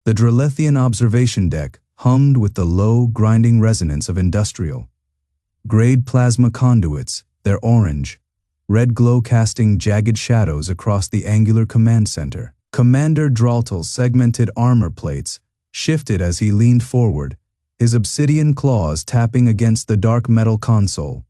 The Dralethian observation deck hummed with the low, grinding resonance of industrial-grade plasma conduits, their orange, red glow casting jagged shadows across the angular command center. Commander Dralethian's segmented armor plates shifted as he leaned forward, his obsidian claws tapping against the dark metal console.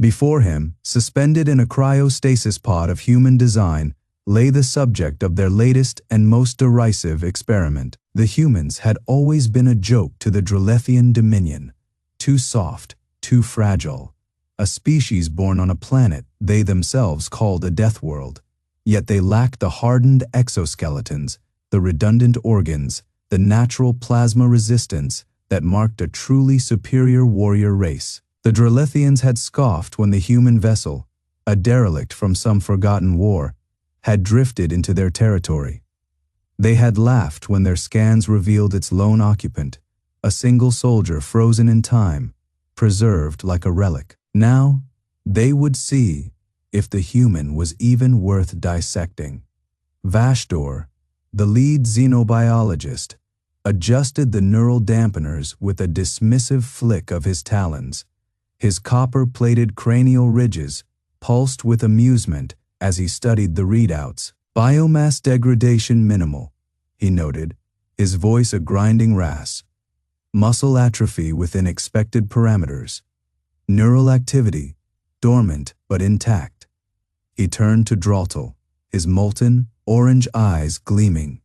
Before him, suspended in a cryostasis pod of human design, lay the subject of their latest and most derisive experiment. The humans had always been a joke to the Dralethian Dominion. Too soft, too fragile. A species born on a planet they themselves called a Deathworld. Yet they lacked the hardened exoskeletons, the redundant organs, the natural plasma resistance that marked a truly superior warrior race. The Dralethians had scoffed when the human vessel, a derelict from some forgotten war, had drifted into their territory. They had laughed when their scans revealed its lone occupant, a single soldier frozen in time, preserved like a relic. Now, they would see if the human was even worth dissecting. Vashdor, the lead xenobiologist, adjusted the neural dampeners with a dismissive flick of his talons. His copper-plated cranial ridges pulsed with amusement as he studied the readouts. Biomass degradation minimal, he noted, his voice a grinding rasp. Muscle atrophy within expected parameters. Neural activity, dormant but intact. He turned to Dralethian, his molten, orange eyes gleaming.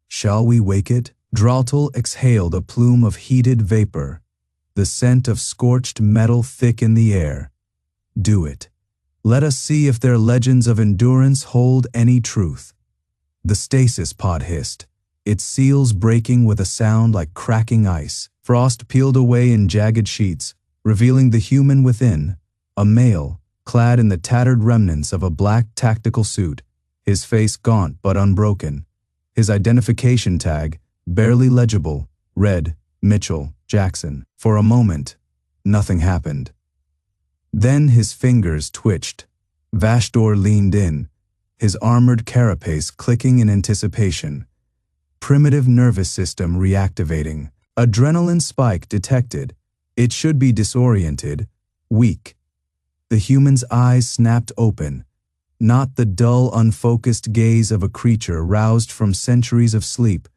"Shall we wake it?" Dralethian exhaled a plume of heated vapor, the scent of scorched metal thick in the air. "Do it. Let us see if their legends of endurance hold any truth." The stasis pod hissed, its seals breaking with a sound like cracking ice. Frost peeled away in jagged sheets, revealing the human within, a male, clad in the tattered remnants of a black tactical suit, his face gaunt but unbroken. His identification tag, barely legible, read, Mitchell Jackson. For a moment, nothing happened. Then his fingers twitched. Vashdor leaned in, his armored carapace clicking in anticipation. Primitive nervous system reactivating. Adrenaline spike detected. It should be disoriented, weak. The human's eyes snapped open, not the dull, unfocused gaze of a creature roused from centuries of sleep,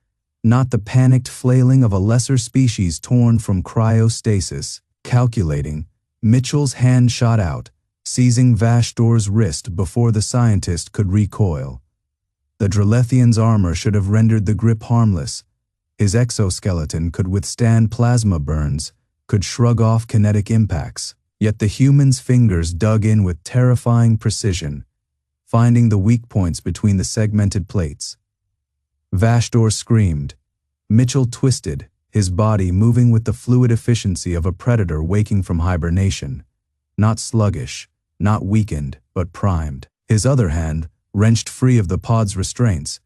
not the panicked flailing of a lesser species torn from cryostasis. Calculating, Mitchell's hand shot out, seizing Vashdor's wrist before the scientist could recoil. The Dralethian's armor should have rendered the grip harmless. His exoskeleton could withstand plasma burns, could shrug off kinetic impacts. Yet the human's fingers dug in with terrifying precision, finding the weak points between the segmented plates. Vashdor screamed. Mitchell twisted, his body moving with the fluid efficiency of a predator waking from hibernation. Not sluggish, not weakened, but primed. His other hand wrenched free of the pod's restraints,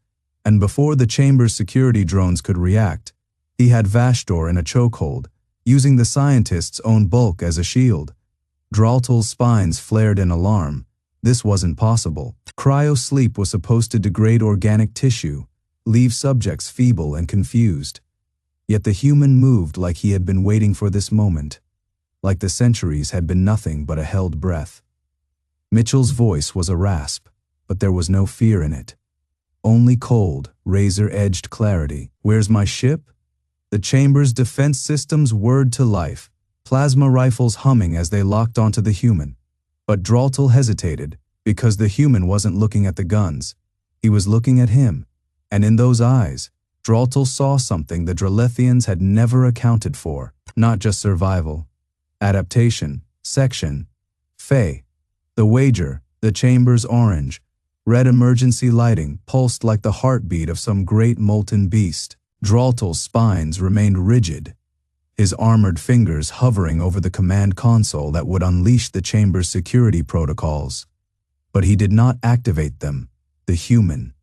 and before the chamber's security drones could react, he had Vashdor in a chokehold, using the scientist's own bulk as a shield. Dralethian's spines flared in alarm. This wasn't possible. Cryo-sleep was supposed to degrade organic tissue, leave subjects feeble and confused. Yet the human moved like he had been waiting for this moment, like the centuries had been nothing but a held breath. Mitchell's voice was a rasp, but there was no fear in it. Only cold, razor-edged clarity. "Where's my ship?" The chamber's defense systems whirred to life, plasma rifles humming as they locked onto the human. But Dralethian hesitated, because the human wasn't looking at the guns. He was looking at him, and in those eyes, Dralethian saw something the Dralethians had never accounted for. Not just survival, adaptation, section, fey. The wager, the chamber's orange, red emergency lighting pulsed like the heartbeat of some great molten beast. Dralethian's spines remained rigid, his armored fingers hovering over the command console that would unleash the chamber's security protocols. But he did not activate them. The human,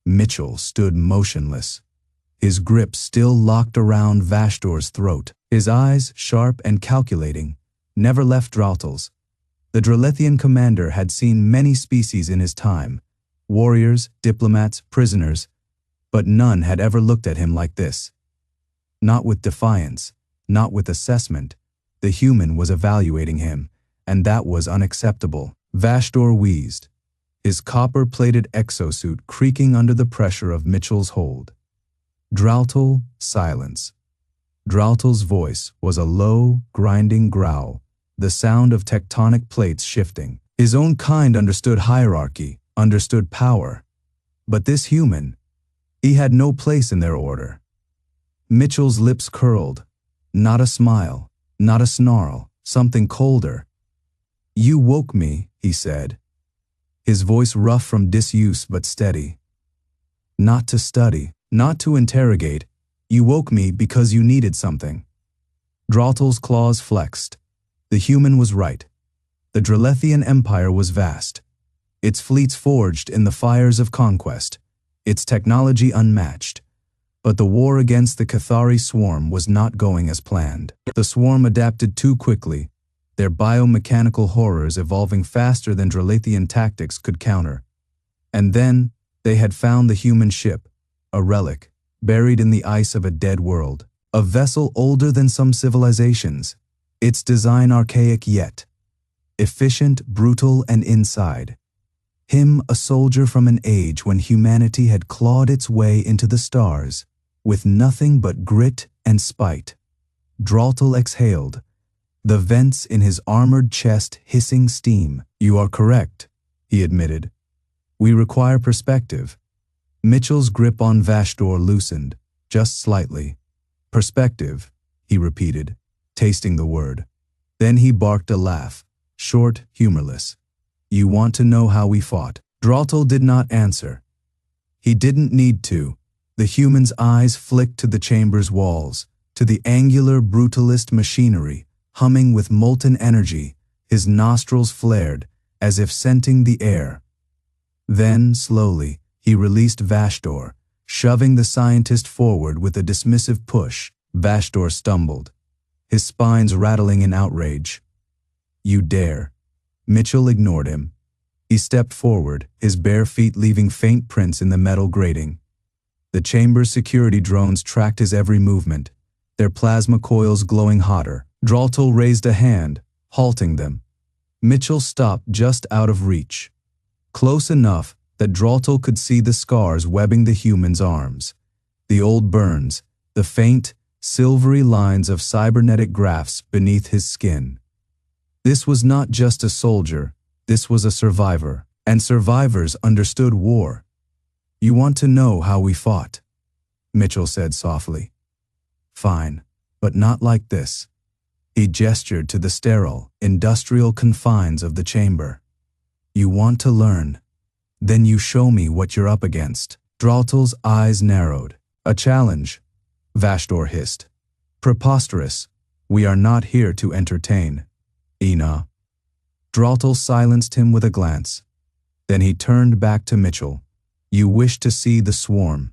Mitchell, stood motionless, his grip still locked around Vashdor's throat. His eyes, sharp and calculating, never left Dralethian's. The Dralethian commander had seen many species in his time, warriors, diplomats, prisoners, But none had ever looked at him like this. Not with defiance, not with assessment. The human was evaluating him, and that was unacceptable. Vashdor wheezed, his copper-plated exosuit creaking under the pressure of Mitchell's hold. Draltel, silence. Draltel's voice was a low, grinding growl, the sound of tectonic plates shifting. His own kind understood hierarchy, understood power. But this human, he had no place in their order. Mitchell's lips curled. Not a smile, not a snarl, something colder. "You woke me," he said, his voice rough from disuse but steady. "Not to study, not to interrogate. You woke me because you needed something." Draltel's claws flexed. The human was right. The Dralethian Empire was vast. Its fleets forged in the fires of conquest. Its technology unmatched. But the war against the Cathari swarm was not going as planned. The swarm adapted too quickly, their biomechanical horrors evolving faster than Dralethian tactics could counter. And then, they had found the human ship, a relic, buried in the ice of a dead world. A vessel older than some civilizations, its design archaic yet. Efficient, brutal, and inside. Him, a soldier from an age when humanity had clawed its way into the stars, with nothing but grit and spite. Draltel exhaled, the vents in his armored chest hissing steam. "You are correct," he admitted. "We require perspective." Mitchell's grip on Vashdor loosened, just slightly. "Perspective," he repeated, tasting the word. Then he barked a laugh, short, humorless. "You want to know how we fought?" Draltel did not answer. He didn't need to. The human's eyes flicked to the chamber's walls, to the angular brutalist machinery, humming with molten energy. His nostrils flared, as if scenting the air. Then, slowly, he released Vashdor, shoving the scientist forward with a dismissive push. Vashdor stumbled, his spines rattling in outrage. "You dare." Mitchell ignored him. He stepped forward, his bare feet leaving faint prints in the metal grating. The chamber's security drones tracked his every movement, their plasma coils glowing hotter. Draltel raised a hand, halting them. Mitchell stopped just out of reach. Close enough that Draltel could see the scars webbing the human's arms. The old burns, the faint, silvery lines of cybernetic grafts beneath his skin. This was not just a soldier, this was a survivor, and survivors understood war. "You want to know how we fought?" Mitchell said softly. "Fine, but not like this." He gestured to the sterile, industrial confines of the chamber. "You want to learn? Then you show me what you're up against." Draltel's eyes narrowed. "A challenge," Vashdor hissed. "Preposterous. We are not here to entertain." "Ina." Draltel silenced him with a glance. Then he turned back to Mitchell. "You wish to see the swarm."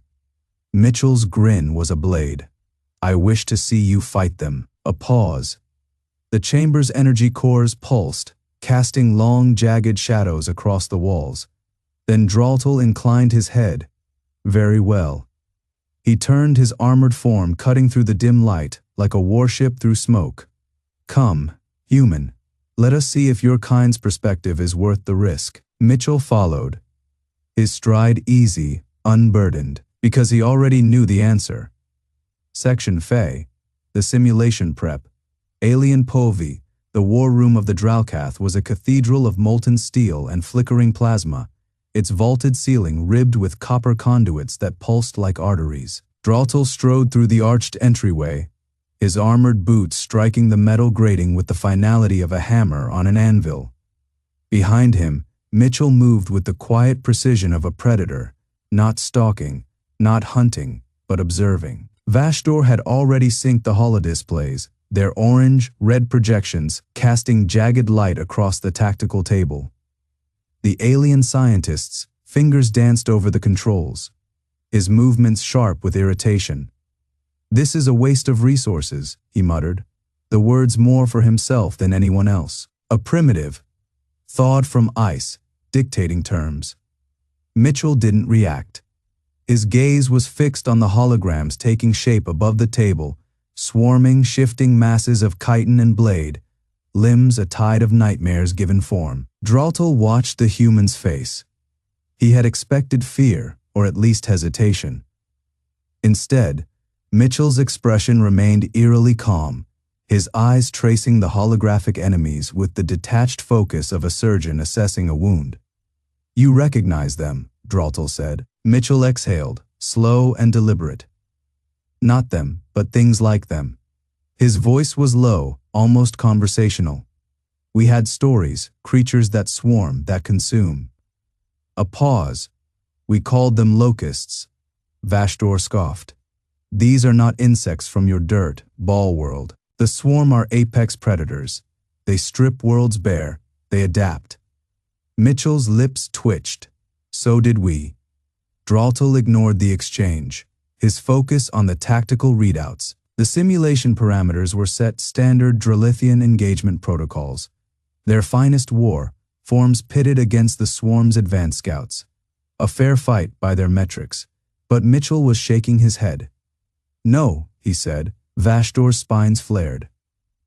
Mitchell's grin was a blade. "I wish to see you fight them." A pause. The chamber's energy cores pulsed, casting long, jagged shadows across the walls. Then Draltel inclined his head. "Very well." He turned his armored form, cutting through the dim light like a warship through smoke. "Come, human. Let us see if your kind's perspective is worth the risk." Mitchell followed, his stride easy, unburdened, because he already knew the answer. Section Fe, the simulation prep, Alien Povi, the war room of the Dralcath, was a cathedral of molten steel and flickering plasma, its vaulted ceiling ribbed with copper conduits that pulsed like arteries. Draltel strode through the arched entryway, his armored boots striking the metal grating with the finality of a hammer on an anvil. Behind him, Mitchell moved with the quiet precision of a predator, not stalking, not hunting, but observing. Vashdor had already synced the holodisplays, their orange, red projections casting jagged light across the tactical table. The alien scientist's fingers danced over the controls, his movements sharp with irritation. "This is a waste of resources," he muttered, the words more for himself than anyone else. A primitive, thawed from ice, dictating terms. Mitchell didn't react. His gaze was fixed on the holograms taking shape above the table, swarming, shifting masses of chitin and blade, limbs a tide of nightmares given form. Dralethian watched the human's face. He had expected fear, or at least hesitation. Instead, Mitchell's expression remained eerily calm, his eyes tracing the holographic enemies with the detached focus of a surgeon assessing a wound. "You recognize them," Dralethian said. Mitchell exhaled, slow and deliberate. "Not them, but things like them." His voice was low, almost conversational. "We had stories, creatures that swarm, that consume." A pause. "We called them locusts," Vashdor scoffed. "These are not insects from your dirt, ball world. The swarm are apex predators. They strip worlds bare, they adapt." Mitchell's lips twitched. So did we. Dralethian ignored the exchange, his focus on the tactical readouts. The simulation parameters were set standard Dralethian engagement protocols. Their finest war, forms pitted against the swarm's advanced scouts. A fair fight by their metrics. But Mitchell was shaking his head. "No," he said. Vashdor's spines flared.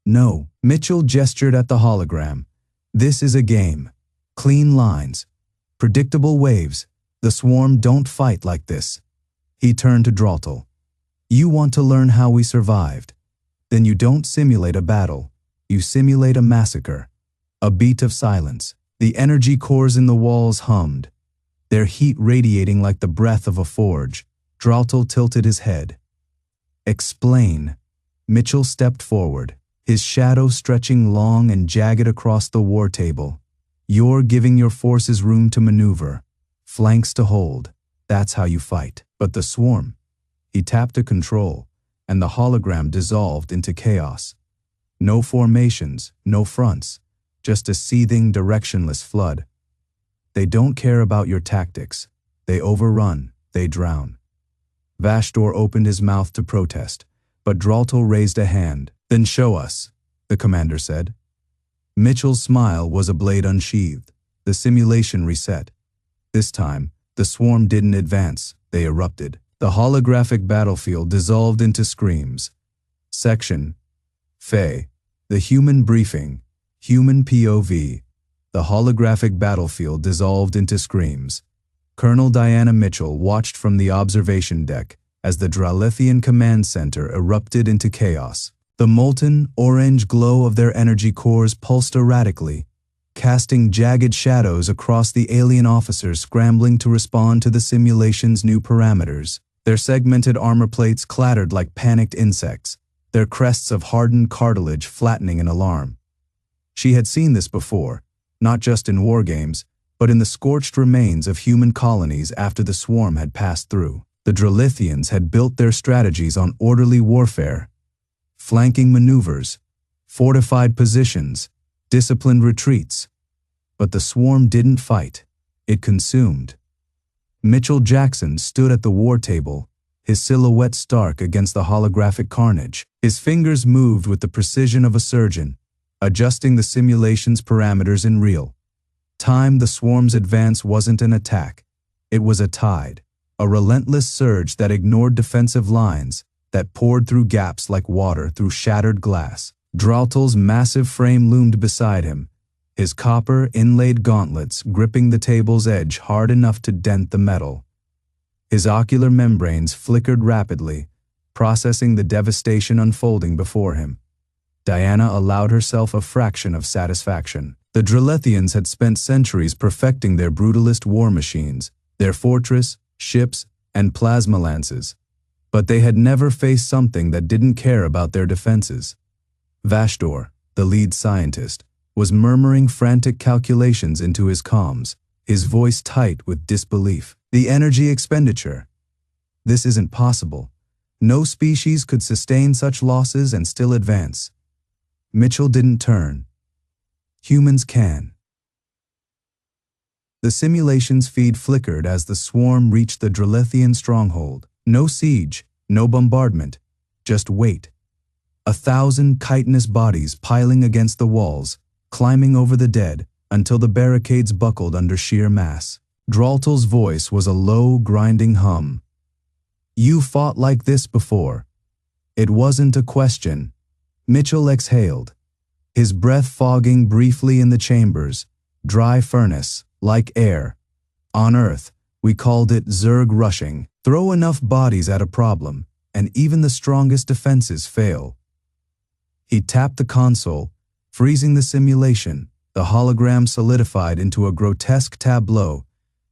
"No." Mitchell gestured at the hologram. "This is a game. Clean lines. Predictable waves. The swarm don't fight like this." He turned to Dralethian. "You want to learn how we survived? Then you don't simulate a battle. You simulate a massacre." A beat of silence. The energy cores in the walls hummed, their heat radiating like the breath of a forge. Dralethian tilted his head. "Explain." Mitchell stepped forward, his shadow stretching long and jagged across the war table. "You're giving your forces room to maneuver, flanks to hold. That's how you fight. But the swarm." He tapped a control, and the hologram dissolved into chaos. No formations, no fronts, just a seething, directionless flood. "They don't care about your tactics. They overrun, they drown." Vashdor opened his mouth to protest, but Dralethian raised a hand. "Then show us," the commander said. Mitchell's smile was a blade unsheathed. The simulation reset. This time, the swarm didn't advance, they erupted. The holographic battlefield dissolved into screams. Section HFY. The human briefing. Human POV. The holographic battlefield dissolved into screams. Colonel Diana Mitchell watched from the observation deck as the Dralethian command center erupted into chaos. The molten, orange glow of their energy cores pulsed erratically, casting jagged shadows across the alien officers scrambling to respond to the simulation's new parameters. Their segmented armor plates clattered like panicked insects, their crests of hardened cartilage flattening in alarm. She had seen this before, not just in wargames, but in the scorched remains of human colonies after the swarm had passed through. The Dralethians had built their strategies on orderly warfare, flanking maneuvers, fortified positions, disciplined retreats. But the swarm didn't fight, it consumed. Mitchell Jackson stood at the war table, his silhouette stark against the holographic carnage. His fingers moved with the precision of a surgeon, adjusting the simulation's parameters in real time. The swarm's advance wasn't an attack, it was a tide, a relentless surge that ignored defensive lines, that poured through gaps like water through shattered glass. Dralethian's massive frame loomed beside him, his copper-inlaid gauntlets gripping the table's edge hard enough to dent the metal. His ocular membranes flickered rapidly, processing the devastation unfolding before him. Diana allowed herself a fraction of satisfaction. The Dralethians had spent centuries perfecting their brutalist war machines, their fortress, ships, and plasma lances. But they had never faced something that didn't care about their defenses. Vashdor, the lead scientist, was murmuring frantic calculations into his comms, his voice tight with disbelief. "The energy expenditure. This isn't possible. No species could sustain such losses and still advance." Mitchell didn't turn. "Humans can." The simulation's feed flickered as the swarm reached the Dralethian stronghold. No siege, no bombardment, just wait. 1,000 chitinous bodies piling against the walls, climbing over the dead, until the barricades buckled under sheer mass. Dralethian's voice was a low, grinding hum, You fought like this before. It wasn't a question. Mitchell exhaled, his breath fogging briefly in the chambers, dry furnace, like air. On Earth, we called it Zerg rushing. Throw enough bodies at a problem, and even the strongest defenses fail. He tapped the console, freezing the simulation. The hologram solidified into a grotesque tableau,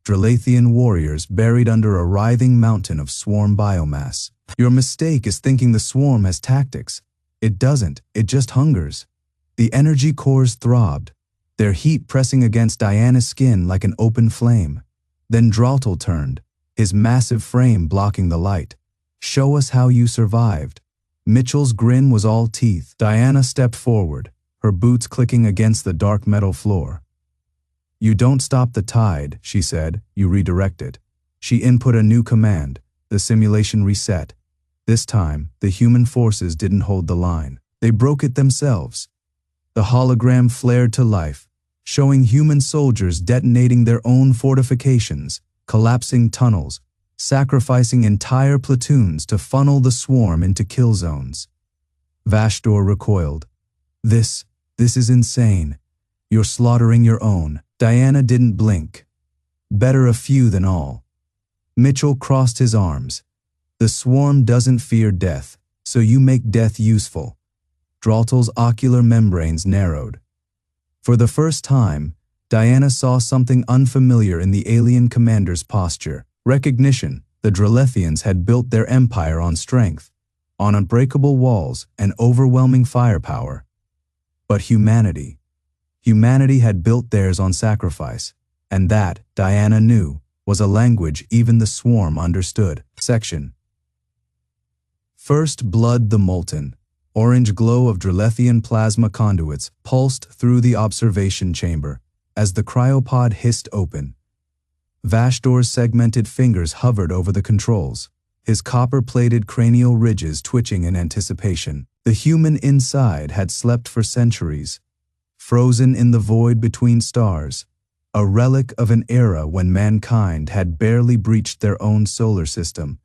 Dralethian warriors buried under a writhing mountain of swarm biomass. Your mistake is thinking the swarm has tactics. It doesn't, it just hungers. The energy cores throbbed, their heat pressing against Diana's skin like an open flame. Then Dralethian turned, his massive frame blocking the light. Show us how you survived. Mitchell's grin was all teeth. Diana stepped forward, her boots clicking against the dark metal floor. You don't stop the tide, she said, you redirect it. She input a new command, the simulation reset. This time, the human forces didn't hold the line. They broke it themselves. The hologram flared to life, showing human soldiers detonating their own fortifications, collapsing tunnels, sacrificing entire platoons to funnel the swarm into kill zones. Vashdor recoiled. This is insane. You're slaughtering your own. Diana didn't blink. Better a few than all. Mitchell crossed his arms. The swarm doesn't fear death, so you make death useful. Dralethian's ocular membranes narrowed. For the first time, Diana saw something unfamiliar in the alien commander's posture. Recognition. The Dralethians had built their empire on strength, on unbreakable walls and overwhelming firepower. But humanity had built theirs on sacrifice, and that, Diana knew, was a language even the swarm understood. Section. First blood. The molten, orange glow of Dralethian plasma conduits pulsed through the observation chamber as the cryopod hissed open. Vashdor's segmented fingers hovered over the controls, his copper-plated cranial ridges twitching in anticipation. The human inside had slept for centuries, frozen in the void between stars, a relic of an era when mankind had barely breached their own solar system.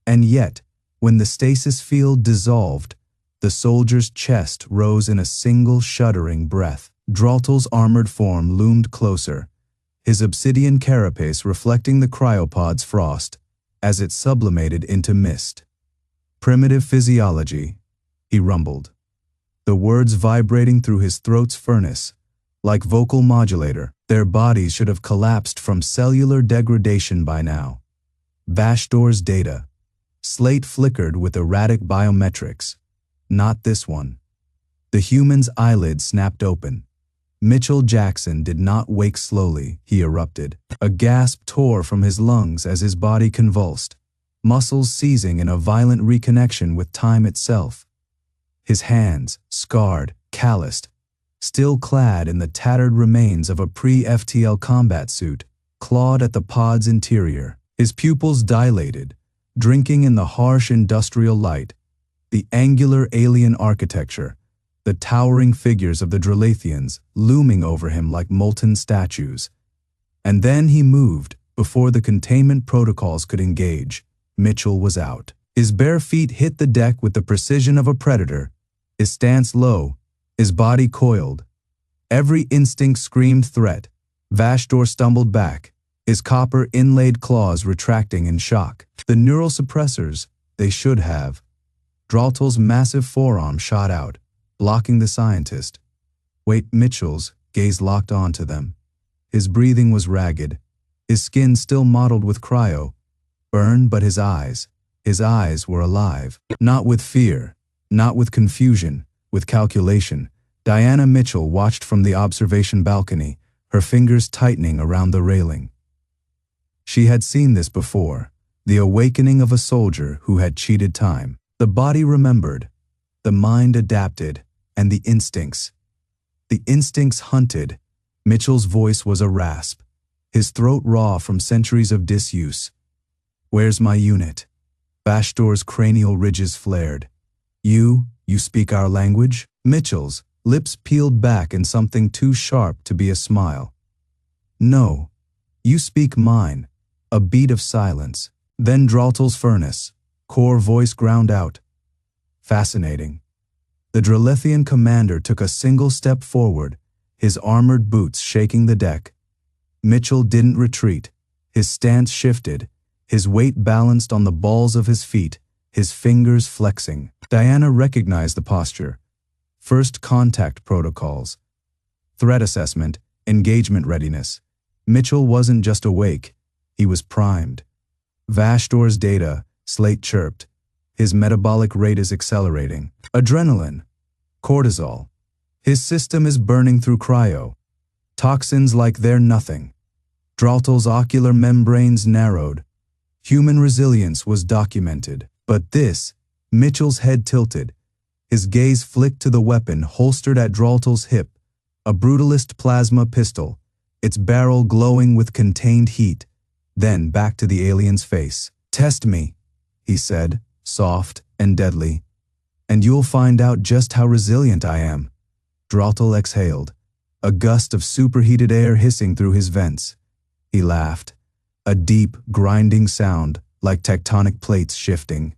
And yet, when the stasis field dissolved, the soldier's chest rose in a single shuddering breath. Dralethian's armored form loomed closer, his obsidian carapace reflecting the cryopod's frost as it sublimated into mist. Primitive physiology, he rumbled, the words vibrating through his throat's furnace, like vocal modulator. Their bodies should have collapsed from cellular degradation by now. Vashdor's data. Slate flickered with erratic biometrics. Not this one. The human's eyelids snapped open. Mitchell Jackson did not wake slowly, he erupted. A gasp tore from his lungs as his body convulsed, muscles seizing in a violent reconnection with time itself. His hands, scarred, calloused, still clad in the tattered remains of a pre-FTL combat suit, clawed at the pod's interior. His pupils dilated, drinking in the harsh industrial light, the angular alien architecture, the towering figures of the Dralethians looming over him like molten statues. And then he moved, before the containment protocols could engage. Mitchell was out. His bare feet hit the deck with the precision of a predator, his stance low, his body coiled. Every instinct screamed threat. Vashdor stumbled back, his copper-inlaid claws retracting in shock. The neural suppressors, they should have. Dralethian's massive forearm shot out, blocking the scientist. Mitchell's gaze locked onto them. His breathing was ragged, his skin still mottled with cryo. Burned, but his eyes were alive. Not with fear, not with confusion, with calculation. Diana Mitchell watched from the observation balcony, her fingers tightening around the railing. She had seen this before, the awakening of a soldier who had cheated time. The body remembered, the mind adapted, and the instincts hunted. Mitchell's voice was a rasp, his throat raw from centuries of disuse. Where's my unit? Vashdor's cranial ridges flared. You speak our language? Mitchell's lips peeled back in something too sharp to be a smile. No, you speak mine. A beat of silence. Then Dralethian's furnace, Core voice ground out. Fascinating. The Dralethian commander took a single step forward, his armored boots shaking the deck. Mitchell didn't retreat. His stance shifted, his weight balanced on the balls of his feet, his fingers flexing. Diana recognized the posture. First contact protocols. Threat assessment, engagement readiness. Mitchell wasn't just awake, he was primed. Vashdor's data, Slate chirped. His metabolic rate is accelerating. Adrenaline. Cortisol. His system is burning through cryo. Toxins like they're nothing. Dralethian's ocular membranes narrowed. Human resilience was documented. But this, Mitchell's head tilted. His gaze flicked to the weapon holstered at Dralethian's hip, a brutalist plasma pistol, its barrel glowing with contained heat. Then back to the alien's face. "Test me," he said, soft and deadly, "and you'll find out just how resilient I am." Dralethian exhaled, a gust of superheated air hissing through his vents. He laughed, a deep, grinding sound like tectonic plates shifting.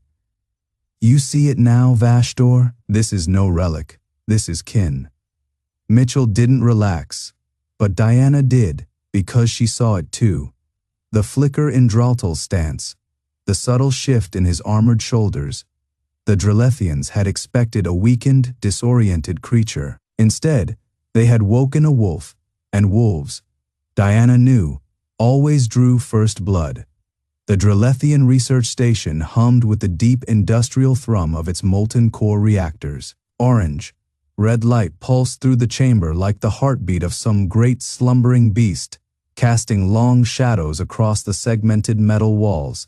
"You see it now, Vashdor? This is no relic. This is kin." Mitchell didn't relax, but Diana did, because she saw it too. The flicker in Dralethian's stance, the subtle shift in his armored shoulders. The Dralethians had expected a weakened, disoriented creature. Instead, they had woken a wolf, and wolves, Diana knew, always drew first blood. The Dralethian research station hummed with the deep industrial thrum of its molten core reactors. Orange, red light pulsed through the chamber like the heartbeat of some great slumbering beast, casting long shadows across the segmented metal walls.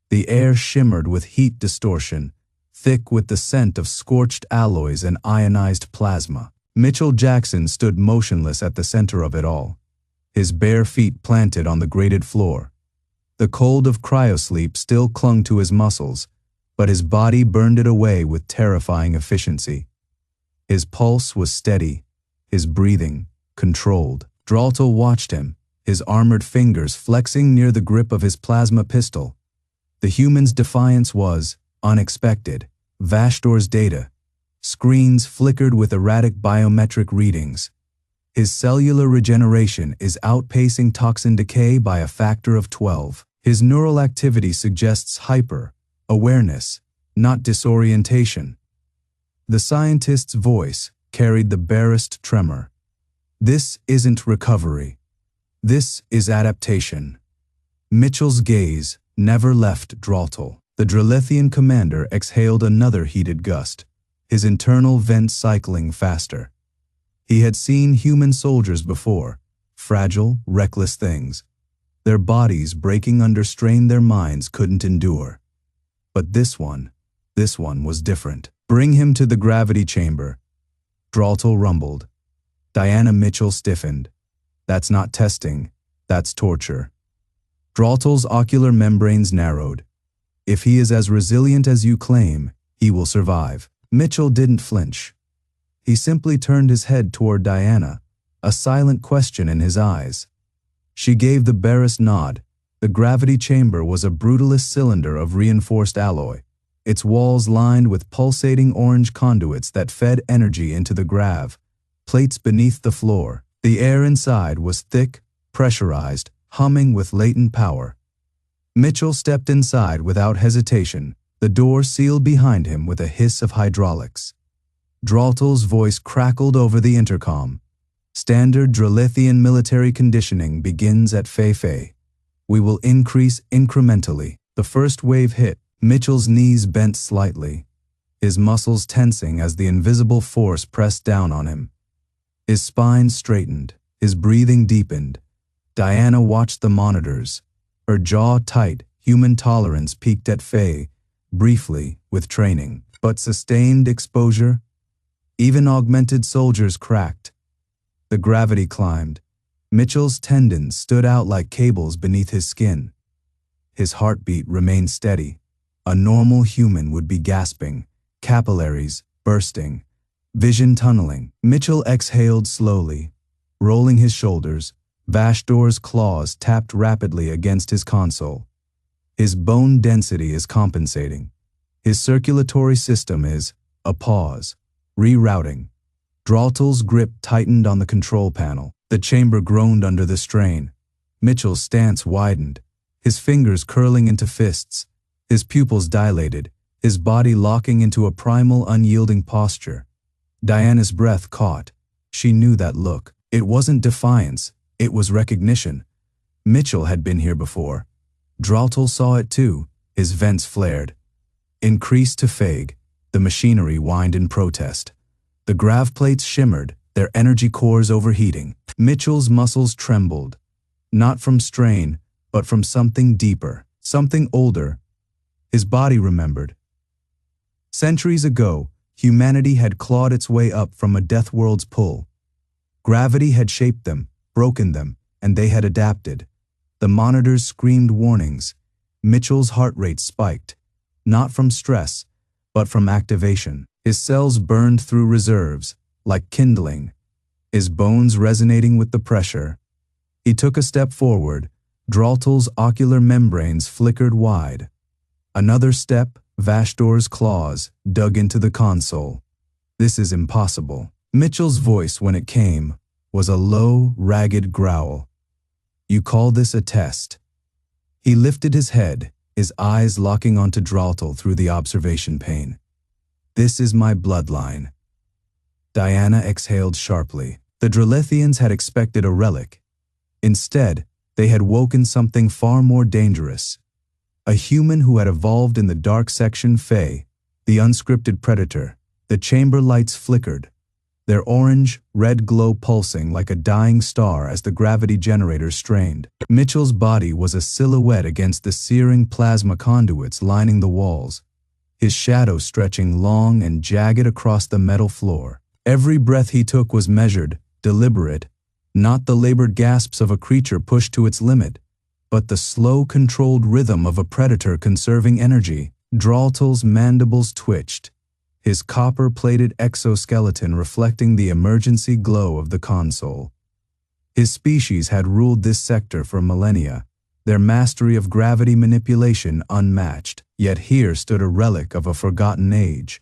The air shimmered with heat distortion, thick with the scent of scorched alloys and ionized plasma. Mitchell Jackson stood motionless at the center of it all, his bare feet planted on the grated floor. The cold of cryosleep still clung to his muscles, but his body burned it away with terrifying efficiency. His pulse was steady, his breathing controlled. Dralethian watched him, his armored fingers flexing near the grip of his plasma pistol. The human's defiance was unexpected. Vashdor's data. Screens flickered with erratic biometric readings. His cellular regeneration is outpacing toxin decay by a factor of 12. His neural activity suggests hyper-awareness, not disorientation. The scientist's voice carried the barest tremor. "This isn't recovery. This is adaptation." Mitchell's gaze never left Dralethian. The Dralethian commander exhaled another heated gust, his internal vent cycling faster. He had seen human soldiers before, fragile, reckless things. Their bodies breaking under strain their minds couldn't endure. But this one was different. "Bring him to the gravity chamber," Dralethian rumbled. Diana Mitchell stiffened. "That's not testing, that's torture." Dralethian's ocular membranes narrowed. "If he is as resilient as you claim, he will survive." Mitchell didn't flinch. He simply turned his head toward Diana, a silent question in his eyes. She gave the barest nod. The gravity chamber was a brutalist cylinder of reinforced alloy, its walls lined with pulsating orange conduits that fed energy into the grav, plates beneath the floor. The air inside was thick, pressurized, humming with latent power. Mitchell stepped inside without hesitation, the door sealed behind him with a hiss of hydraulics. Dralethian's voice crackled over the intercom. "Standard Dralethian military conditioning begins at Fei. We will increase incrementally." The first wave hit. Mitchell's knees bent slightly, his muscles tensing as the invisible force pressed down on him. His spine straightened, his breathing deepened. Diana watched the monitors, her jaw tight. Human tolerance peaked at Fei, briefly, with training, but sustained exposure. Even augmented soldiers cracked. The gravity climbed. Mitchell's tendons stood out like cables beneath his skin. His heartbeat remained steady. A normal human would be gasping, capillaries bursting, vision tunneling. Mitchell exhaled slowly, rolling his shoulders. Vashdor's claws tapped rapidly against his console. His bone density is compensating. His circulatory system is a pause, rerouting. Dralethian's grip tightened on the control panel. The chamber groaned under the strain. Mitchell's stance widened, his fingers curling into fists, his pupils dilated, his body locking into a primal, unyielding posture. Diana's breath caught. She knew that look. It wasn't defiance, it was recognition. Mitchell had been here before. Dralethian saw it too, his vents flared. Increased to fag, the machinery whined in protest. The grav plates shimmered, their energy cores overheating. Mitchell's muscles trembled, not from strain, but from something deeper, something older. His body remembered. Centuries ago, humanity had clawed its way up from a Deathworld's pull. Gravity had shaped them, broken them, and they had adapted. The monitors screamed warnings. Mitchell's heart rate spiked, not from stress, but from activation. His cells burned through reserves, like kindling, his bones resonating with the pressure. He took a step forward. Dralethian's ocular membranes flickered wide. Another step, Vashdor's claws dug into the console. This is impossible. Mitchell's voice, when it came, was a low, ragged growl. You call this a test? He lifted his head, his eyes locking onto Dralethian through the observation pane. This is my bloodline. Diana exhaled sharply. The Dralethians had expected a relic. Instead, they had woken something far more dangerous. A human who had evolved in the dark section Fae, the unscripted predator. The chamber lights flickered, their orange-red glow pulsing like a dying star as the gravity generators strained. Mitchell's body was a silhouette against the searing plasma conduits lining the walls, his shadow stretching long and jagged across the metal floor. Every breath he took was measured, deliberate, not the labored gasps of a creature pushed to its limit, but the slow, controlled rhythm of a predator conserving energy. Dralethian's mandibles twitched, his copper-plated exoskeleton reflecting the emergency glow of the console. His species had ruled this sector for millennia, their mastery of gravity manipulation unmatched. Yet here stood a relic of a forgotten age,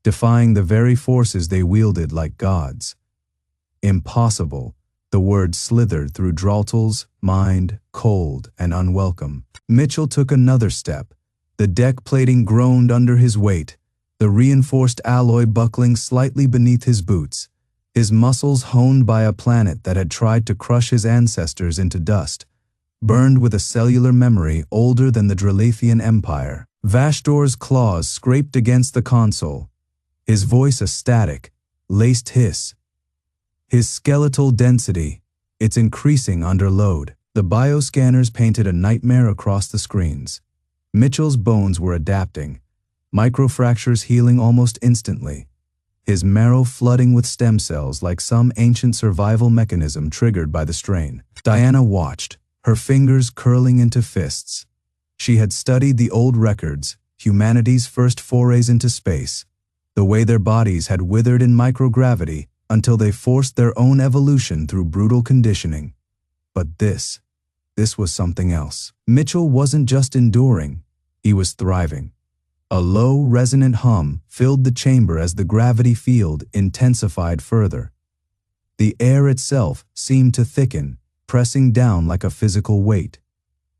defying the very forces they wielded like gods. Impossible, the word slithered through Dralethian's mind, cold and unwelcome. Mitchell took another step. The deck plating groaned under his weight, the reinforced alloy buckling slightly beneath his boots, his muscles honed by a planet that had tried to crush his ancestors into dust, burned with a cellular memory older than the Dralethian Empire. Vashdor's claws scraped against the console, his voice a static, laced hiss. His skeletal density, it's increasing under load. The bioscanners painted a nightmare across the screens. Mitchell's bones were adapting, microfractures healing almost instantly, his marrow flooding with stem cells like some ancient survival mechanism triggered by the strain. Diana watched, her fingers curling into fists. She had studied the old records, humanity's first forays into space, the way their bodies had withered in microgravity until they forced their own evolution through brutal conditioning. But this was something else. Mitchell wasn't just enduring, he was thriving. A low, resonant hum filled the chamber as the gravity field intensified further. The air itself seemed to thicken, pressing down like a physical weight.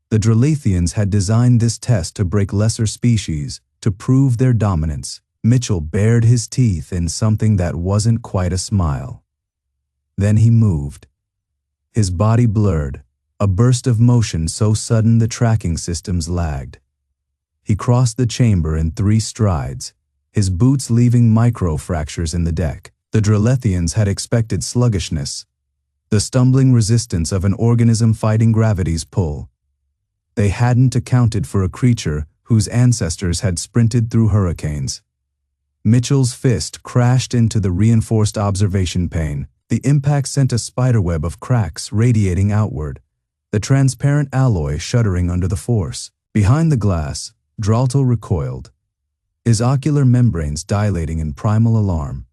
The Dralethians had designed this test to break lesser species, to prove their dominance. Mitchell bared his teeth in something that wasn't quite a smile. Then he moved. His body blurred, a burst of motion so sudden the tracking systems lagged. He crossed the chamber in 3 strides, his boots leaving micro-fractures in the deck. The Dralethians had expected sluggishness, the stumbling resistance of an organism fighting gravity's pull. They hadn't accounted for a creature whose ancestors had sprinted through hurricanes. Mitchell's fist crashed into the reinforced observation pane. The impact sent a spiderweb of cracks radiating outward, the transparent alloy shuddering under the force. Behind the glass, Dralethian recoiled, his ocular membranes dilating in primal alarm.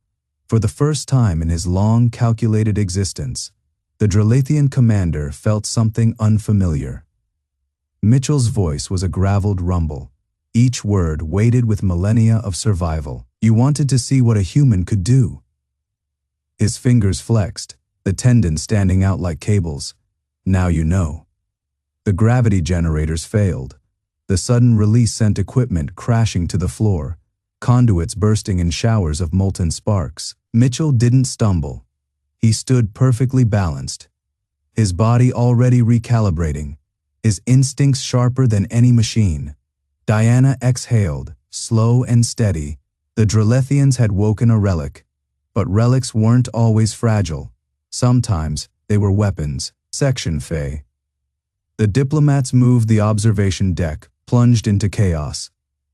For the first time in his long, calculated existence, the Dralethian commander felt something unfamiliar. Mitchell's voice was a graveled rumble, each word weighted with millennia of survival. You wanted to see what a human could do. His fingers flexed, the tendons standing out like cables. Now you know. The gravity generators failed. The sudden release sent equipment crashing to the floor, conduits bursting in showers of molten sparks. Mitchell didn't stumble. He stood perfectly balanced, his body already recalibrating, his instincts sharper than any machine. Diana exhaled, slow and steady. The Dralethians had woken a relic, but relics weren't always fragile. Sometimes they were weapons. Section Fey. The Diplomats moved the observation deck, plunged into chaos.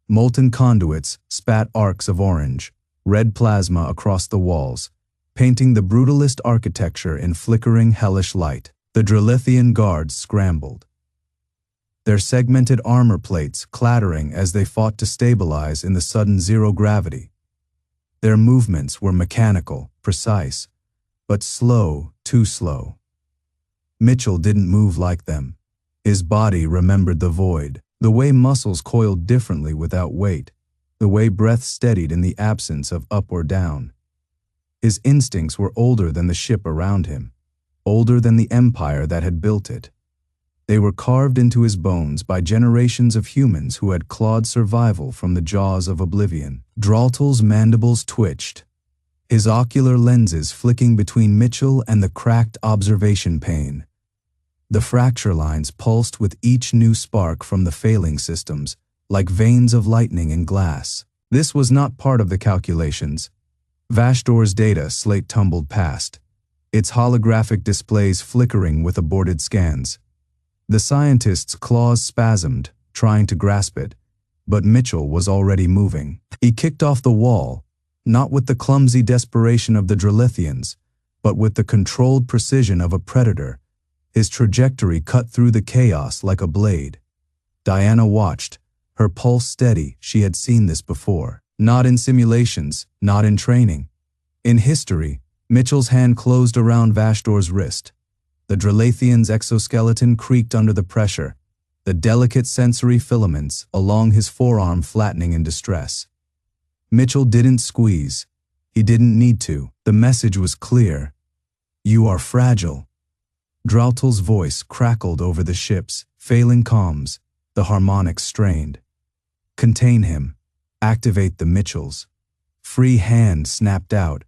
Molten conduits spat arcs of orange, red plasma across the walls, painting the brutalist architecture in flickering hellish light. The Dralethian guards scrambled, their segmented armor plates clattering as they fought to stabilize in the sudden zero gravity. Their movements were mechanical, precise, but slow, too slow. Mitchell didn't move like them. His body remembered the void, the way muscles coiled differently without weight, the way breath steadied in the absence of up or down. His instincts were older than the ship around him, older than the empire that had built it. They were carved into his bones by generations of humans who had clawed survival from the jaws of oblivion. Draltel's mandibles twitched, his ocular lenses flicking between Mitchell and the cracked observation pane. The fracture lines pulsed with each new spark from the failing systems, like veins of lightning in glass. This was not part of the calculations. Vashdor's data slate tumbled past, its holographic displays flickering with aborted scans. The scientist's claws spasmed, trying to grasp it, but Mitchell was already moving. He kicked off the wall, not with the clumsy desperation of the Dralethians, but with the controlled precision of a predator. His trajectory cut through the chaos like a blade. Diana watched, her pulse steady. She had seen this before. Not in simulations, not in training. In history, Mitchell's hand closed around Vashdor's wrist. The Dralethian's exoskeleton creaked under the pressure, the delicate sensory filaments along his forearm flattening in distress. Mitchell didn't squeeze. He didn't need to. The message was clear. You are fragile. Draltel's voice crackled over the ship's failing comms, the harmonics strained. Contain him. Activate the Mitchells. Free hand snapped out,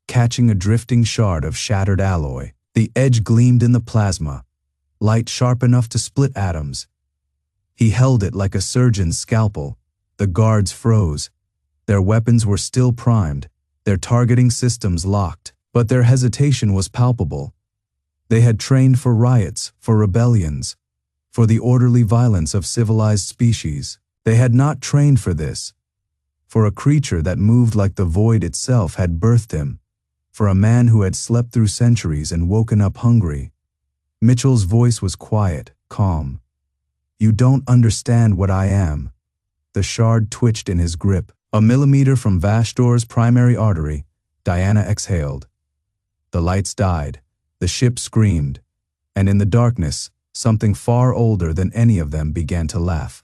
catching a drifting shard of shattered alloy. The edge gleamed in the plasma, light sharp enough to split atoms. He held it like a surgeon's scalpel. The guards froze. Their weapons were still primed, their targeting systems locked, but their hesitation was palpable. They had trained for riots, for rebellions, for the orderly violence of civilized species. They had not trained for this, for a creature that moved like the void itself had birthed him, for a man who had slept through centuries and woken up hungry. Mitchell's voice was quiet, calm. You don't understand what I am. The shard twitched in his grip. A millimeter from Vashdor's primary artery, Diana exhaled. The lights died. The ship screamed, and in the darkness, something far older than any of them began to laugh.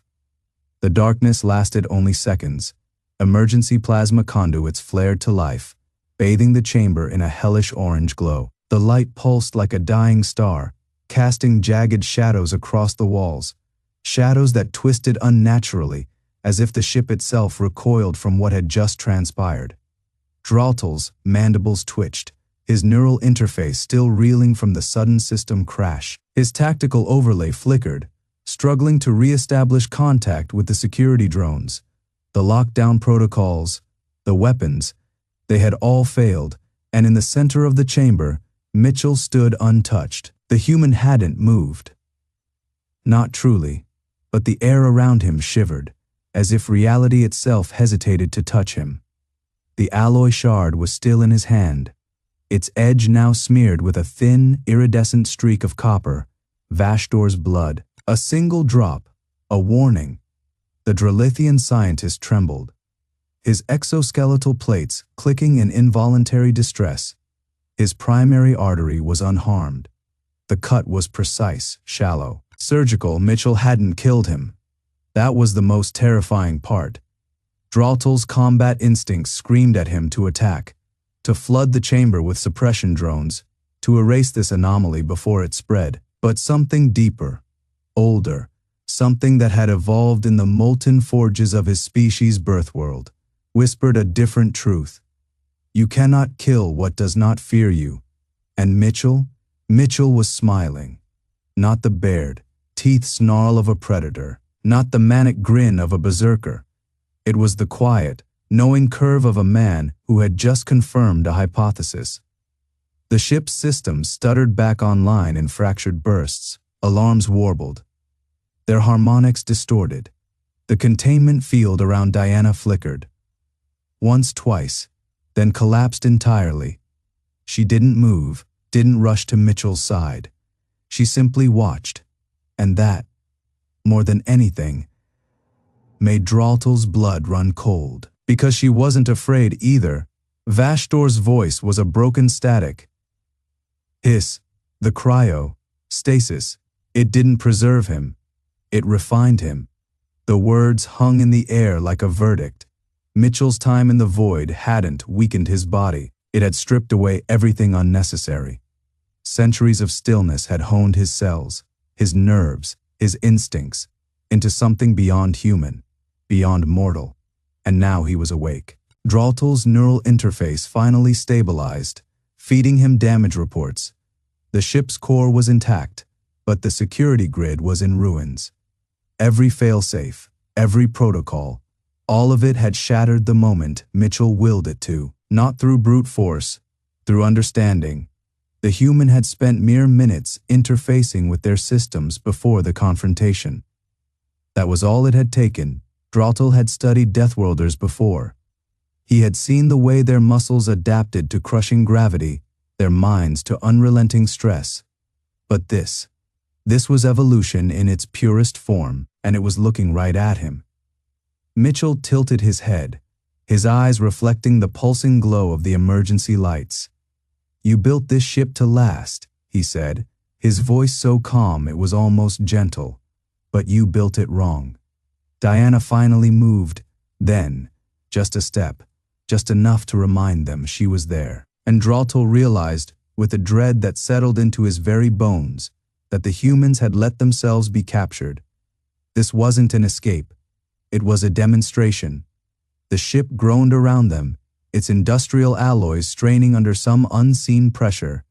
The darkness lasted only seconds. Emergency plasma conduits flared to life, bathing the chamber in a hellish orange glow. The light pulsed like a dying star, casting jagged shadows across the walls, shadows that twisted unnaturally, as if the ship itself recoiled from what had just transpired. Draltel's mandibles twitched, his neural interface still reeling from the sudden system crash. His tactical overlay flickered, struggling to re-establish contact with the security drones. The lockdown protocols, the weapons, they had all failed, and in the center of the chamber, Mitchell stood untouched. The human hadn't moved. Not truly, but the air around him shivered, as if reality itself hesitated to touch him. The alloy shard was still in his hand, its edge now smeared with a thin, iridescent streak of copper, Vashdor's blood. A single drop, a warning. The Dralethian scientist trembled, his exoskeletal plates clicking in involuntary distress. His primary artery was unharmed. The cut was precise, shallow, surgical. Mitchell hadn't killed him. That was the most terrifying part. Dralethian's combat instincts screamed at him to attack, to flood the chamber with suppression drones, to erase this anomaly before it spread. But something deeper, older, something that had evolved in the molten forges of his species' birthworld, whispered a different truth. You cannot kill what does not fear you. And Mitchell was smiling. Not the bared, teeth snarl of a predator, not the manic grin of a berserker. It was the quiet, knowing curve of a man who had just confirmed a hypothesis. The ship's systems stuttered back online in fractured bursts, alarms warbled. Their harmonics distorted. The containment field around Diana flickered. Once, twice, then collapsed entirely. She didn't move, didn't rush to Mitchell's side. She simply watched, and that, more than anything, made Dralethian's blood run cold. Because she wasn't afraid either. Vashtor's voice was a broken static. Hiss, the cryo, stasis, it didn't preserve him. It refined him. The words hung in the air like a verdict. Mitchell's time in the void hadn't weakened his body. It had stripped away everything unnecessary. Centuries of stillness had honed his cells, his nerves, his instincts, into something beyond human, beyond mortal. And now he was awake. Dralethian's neural interface finally stabilized, feeding him damage reports. The ship's core was intact, but the security grid was in ruins. Every failsafe, every protocol, all of it had shattered the moment Mitchell willed it to. Not through brute force, through understanding. The human had spent mere minutes interfacing with their systems before the confrontation. That was all it had taken. Dralethian had studied Deathworlders before. He had seen the way their muscles adapted to crushing gravity, their minds to unrelenting stress. But this was evolution in its purest form, and it was looking right at him. Mitchell tilted his head, his eyes reflecting the pulsing glow of the emergency lights. You built this ship to last, he said, his voice so calm it was almost gentle. But you built it wrong. Diana finally moved, then, just a step, just enough to remind them she was there. And Dralethian realized, with a dread that settled into his very bones, that the humans had let themselves be captured. This wasn't an escape. It was a demonstration. The ship groaned around them, its industrial alloys straining under some unseen pressure.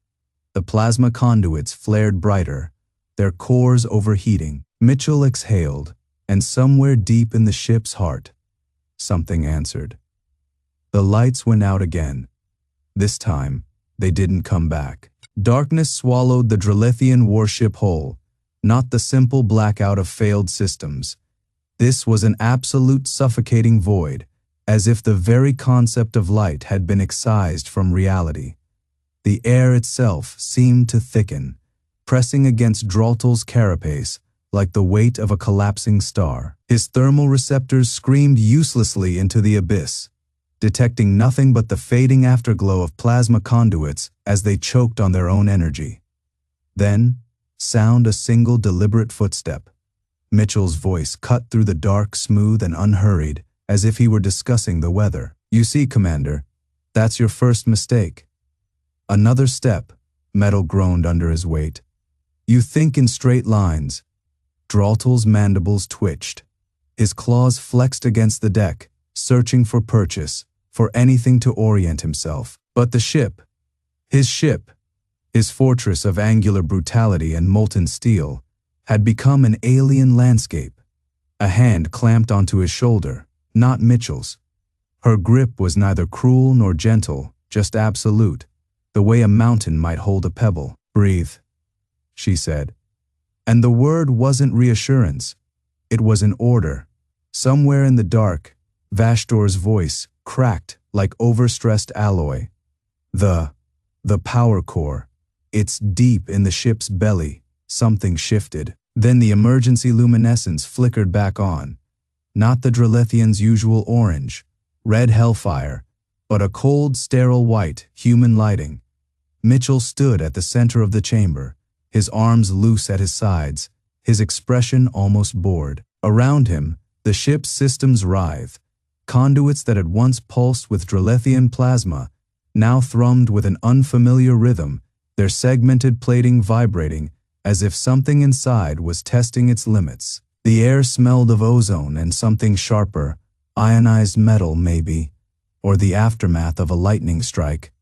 The plasma conduits flared brighter, their cores overheating. Mitchell exhaled, and somewhere deep in the ship's heart, something answered. The lights went out again. This time, they didn't come back. Darkness swallowed the Dralethian warship whole, not the simple blackout of failed systems. This was an absolute suffocating void, as if the very concept of light had been excised from reality. The air itself seemed to thicken, pressing against Dralethian's carapace like the weight of a collapsing star. His thermal receptors screamed uselessly into the abyss, detecting nothing but the fading afterglow of plasma conduits as they choked on their own energy. Then, sound a single deliberate footstep. Mitchell's voice cut through the dark, smooth and unhurried, as if he were discussing the weather. You see, Commander, that's your first mistake. Another step, metal groaned under his weight. You think in straight lines. Dralethian's mandibles twitched. His claws flexed against the deck, searching for purchase, for anything to orient himself. But the ship, his fortress of angular brutality and molten steel, had become an alien landscape. A hand clamped onto his shoulder, not Mitchell's. Her grip was neither cruel nor gentle, just absolute, the way a mountain might hold a pebble. Breathe, she said. And the word wasn't reassurance. It was an order. Somewhere in the dark, Vashtor's voice cracked like overstressed alloy. The power core. It's deep in the ship's belly. Something shifted. Then the emergency luminescence flickered back on. Not the Dralethians' usual orange, red hellfire, but a cold, sterile white, human lighting. Mitchell stood at the center of the chamber, his arms loose at his sides, his expression almost bored. Around him, the ship's systems writhed. Conduits that had once pulsed with Dralethian plasma now thrummed with an unfamiliar rhythm, their segmented plating vibrating as if something inside was testing its limits. The air smelled of ozone and something sharper, ionized metal maybe, or the aftermath of a lightning strike.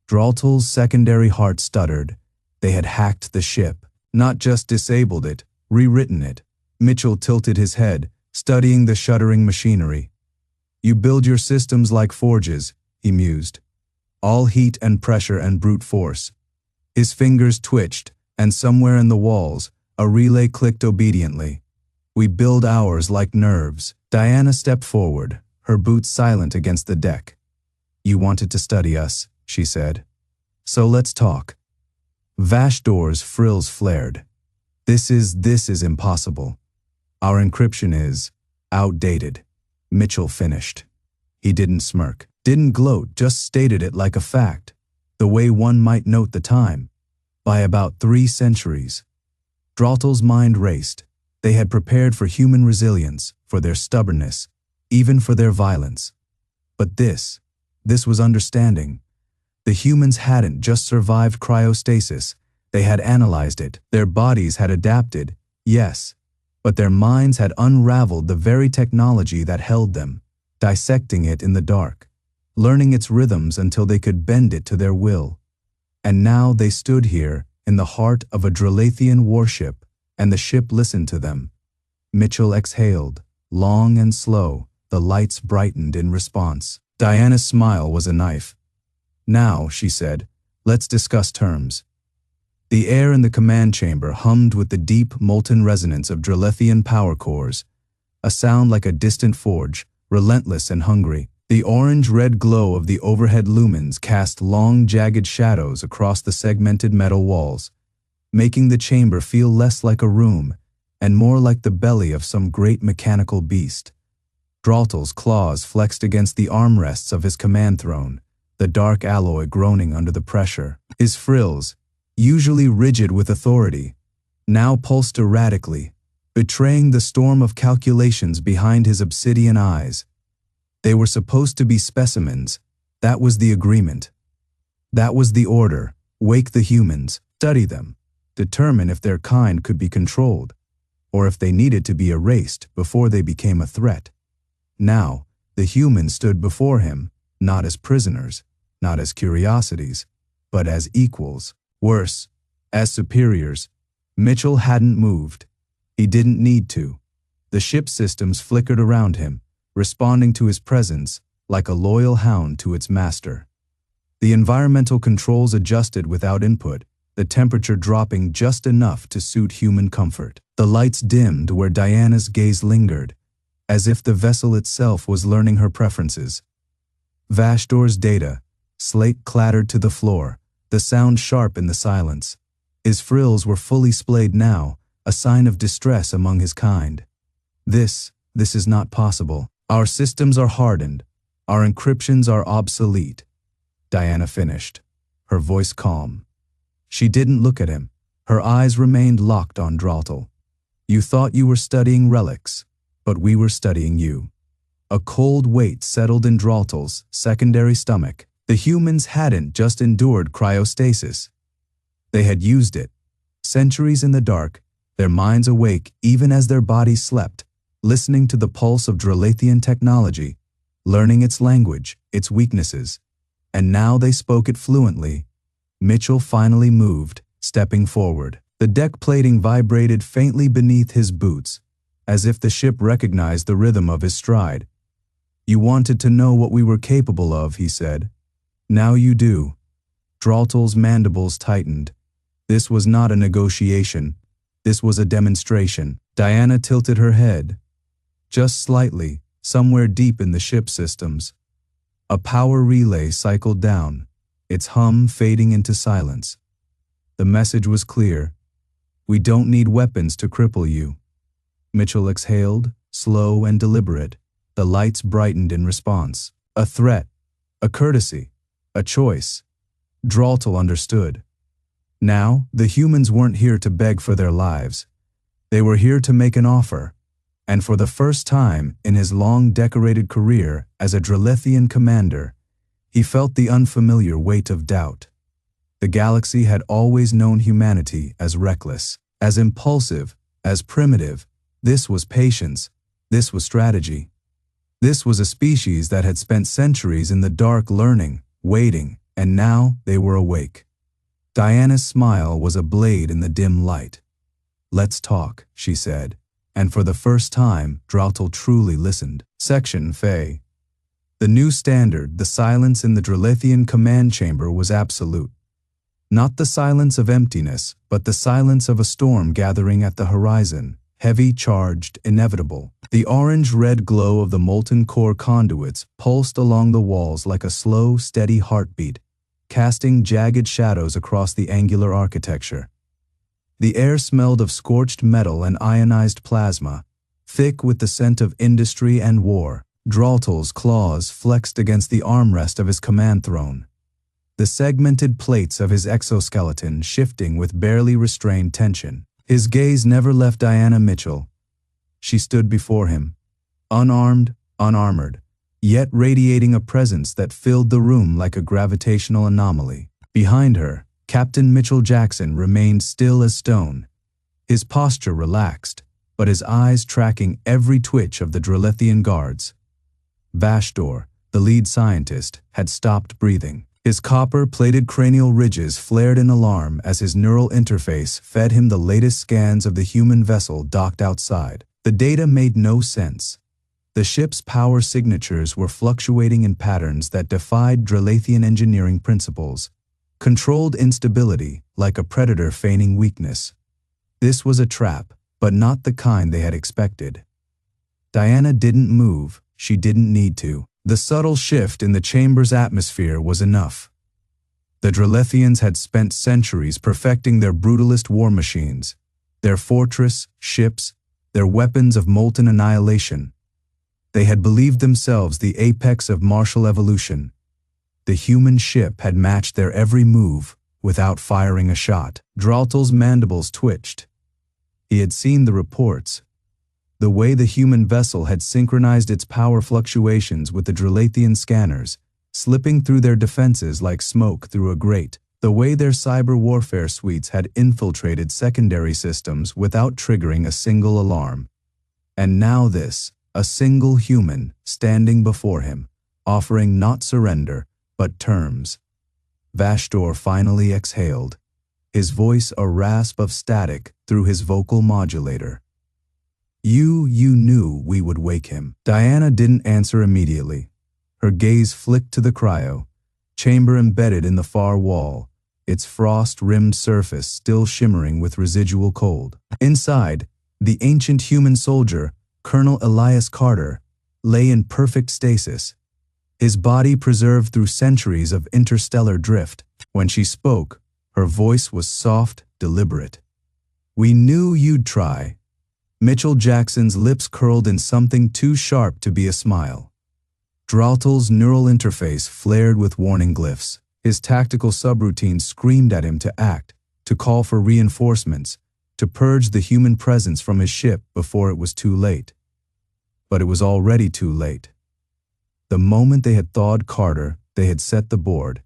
Dralethian's secondary heart stuttered. They had hacked the ship, not just disabled it, rewritten it. Mitchell tilted his head, studying the shuddering machinery. You build your systems like forges, he mused. All heat and pressure and brute force. His fingers twitched, and somewhere in the walls, a relay clicked obediently. We build ours like nerves. Diana stepped forward, her boots silent against the deck. You wanted to study us, she said. So let's talk. Vashdor's frills flared. This is impossible. Our encryption is outdated. Mitchell finished. He didn't smirk, didn't gloat, just stated it like a fact, the way one might note the time. By about 3 centuries. Dralethian's mind raced. They had prepared for human resilience, for their stubbornness, even for their violence. But this was understanding. The humans hadn't just survived cryostasis, they had analyzed it. Their bodies had adapted, yes, but their minds had unraveled the very technology that held them, dissecting it in the dark, learning its rhythms until they could bend it to their will. And now they stood here, in the heart of a Dralethian warship, and the ship listened to them. Mitchell exhaled, long and slow, the lights brightened in response. Diana's smile was a knife. Now, she said, let's discuss terms. The air in the command chamber hummed with the deep, molten resonance of Dralethian power cores, a sound like a distant forge, relentless and hungry. The orange-red glow of the overhead lumens cast long, jagged shadows across the segmented metal walls, making the chamber feel less like a room and more like the belly of some great mechanical beast. Dralethian's claws flexed against the armrests of his command throne, the dark alloy groaning under the pressure. His frills, usually rigid with authority, now pulsed erratically, betraying the storm of calculations behind his obsidian eyes. They were supposed to be specimens. That was the agreement. That was the order. Wake the humans, study them, determine if their kind could be controlled, or if they needed to be erased before they became a threat. Now, the humans stood before him, not as prisoners, not as curiosities, but as equals. Worse, as superiors. Mitchell hadn't moved. He didn't need to. The ship systems flickered around him, responding to his presence like a loyal hound to its master. The environmental controls adjusted without input, the temperature dropping just enough to suit human comfort. The lights dimmed where Diana's gaze lingered, as if the vessel itself was learning her preferences. Vashdor's data, slate clattered to the floor, the sound sharp in the silence. His frills were fully splayed now, a sign of distress among his kind. This is not possible. Our systems are hardened. Our encryptions are obsolete. Diana finished, her voice calm. She didn't look at him. Her eyes remained locked on Dralethian. You thought you were studying relics, but we were studying you. A cold weight settled in Dralethian's secondary stomach. The humans hadn't just endured cryostasis. They had used it. Centuries in the dark, their minds awake even as their bodies slept, listening to the pulse of Dralethian technology, learning its language, its weaknesses. And now they spoke it fluently. Mitchell finally moved, stepping forward. The deck plating vibrated faintly beneath his boots, as if the ship recognized the rhythm of his stride. You wanted to know what we were capable of, he said. Now you do. Dralethian's mandibles tightened. This was not a negotiation. This was a demonstration. Diana tilted her head. Just slightly, somewhere deep in the ship systems. A power relay cycled down, its hum fading into silence. The message was clear. We don't need weapons to cripple you. Mitchell exhaled, slow and deliberate. The lights brightened in response. A threat, a courtesy, a choice. Dralethian understood. Now, the humans weren't here to beg for their lives. They were here to make an offer. And for the first time in his long decorated career as a Dralethian commander, he felt the unfamiliar weight of doubt. The galaxy had always known humanity as reckless, as impulsive, as primitive. This was patience. This was strategy. This was a species that had spent centuries in the dark learning, waiting, and now they were awake. Diana's smile was a blade in the dim light. "Let's talk," she said, and for the first time, Drautel truly listened. Section Fae. The new standard, the silence in the Dralethian command chamber was absolute. Not the silence of emptiness, but the silence of a storm gathering at the horizon, heavy, charged, inevitable. The orange-red glow of the molten core conduits pulsed along the walls like a slow, steady heartbeat, casting jagged shadows across the angular architecture. The air smelled of scorched metal and ionized plasma, thick with the scent of industry and war. Drautel's claws flexed against the armrest of his command throne, the segmented plates of his exoskeleton shifting with barely restrained tension. His gaze never left Diana Mitchell. She stood before him, unarmed, unarmored, yet radiating a presence that filled the room like a gravitational anomaly. Behind her, Captain Mitchell Jackson remained still as stone, his posture relaxed, but his eyes tracking every twitch of the Dralethian guards. Vashdor, the lead scientist, had stopped breathing. His copper-plated cranial ridges flared in alarm as his neural interface fed him the latest scans of the human vessel docked outside. The data made no sense. The ship's power signatures were fluctuating in patterns that defied Dralethian engineering principles, controlled instability like a predator feigning weakness. This was a trap, but not the kind they had expected. Diana didn't move. She didn't need to. The subtle shift in the chamber's atmosphere was enough. The Dralethians had spent centuries perfecting their brutalist war machines, their fortress, ships, their weapons of molten annihilation. They had believed themselves the apex of martial evolution. The human ship had matched their every move without firing a shot. Drautel's mandibles twitched. He had seen the reports. The way the human vessel had synchronized its power fluctuations with the Dralethian scanners, slipping through their defenses like smoke through a grate. The way their cyber warfare suites had infiltrated secondary systems without triggering a single alarm. And now this, a single human standing before him, offering not surrender, but terms. Vashdor finally exhaled, his voice a rasp of static through his vocal modulator. You knew we would wake him." Diana didn't answer immediately. Her gaze flicked to the cryo chamber embedded in the far wall, its frost-rimmed surface still shimmering with residual cold. Inside, the ancient human soldier, Colonel Elias Carter, lay in perfect stasis, his body preserved through centuries of interstellar drift. When she spoke, her voice was soft, deliberate. "We knew you'd try." Mitchell Jackson's lips curled in something too sharp to be a smile. Drautel's neural interface flared with warning glyphs. His tactical subroutine screamed at him to act, to call for reinforcements, to purge the human presence from his ship before it was too late. But it was already too late. The moment they had thawed Carter, they had set the board,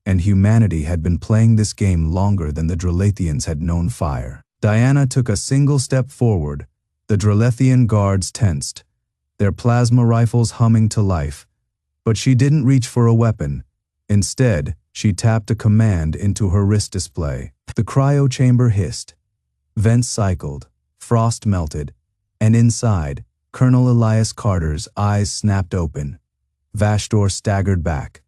and humanity had been playing this game longer than the Dralethians had known fire. Diana took a single step forward. The Dralethian guards tensed, their plasma rifles humming to life. But she didn't reach for a weapon. Instead, she tapped a command into her wrist display. The cryo chamber hissed. Vents cycled, frost melted, and inside, Colonel Elias Carter's eyes snapped open. Vashdor staggered back.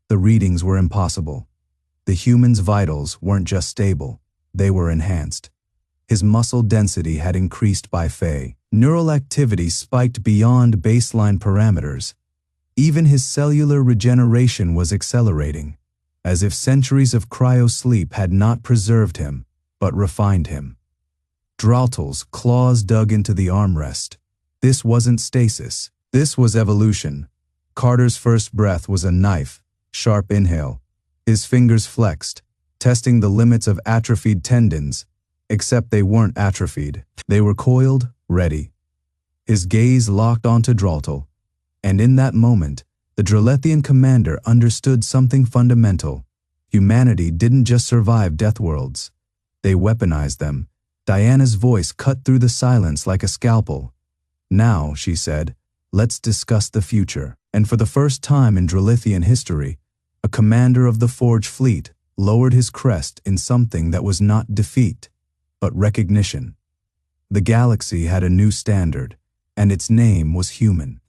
The readings were impossible. The human's vitals weren't just stable, they were enhanced. His muscle density had increased by Fae. Neural activity spiked beyond baseline parameters. Even his cellular regeneration was accelerating, as if centuries of cryo-sleep had not preserved him, but refined him. Drautel's claws dug into the armrest. This wasn't stasis. This was evolution. Carter's first breath was a knife, sharp inhale. His fingers flexed, testing the limits of atrophied tendons. Except they weren't atrophied. They were coiled, ready. His gaze locked onto Draltel, and in that moment, the Dralethian commander understood something fundamental. Humanity didn't just survive Deathworlds. They weaponized them. Diana's voice cut through the silence like a scalpel. "Now," she said, "let's discuss the future." And for the first time in Dralethian history, a commander of the Forge fleet lowered his crest in something that was not defeat, but recognition. The galaxy had a new standard, and its name was human.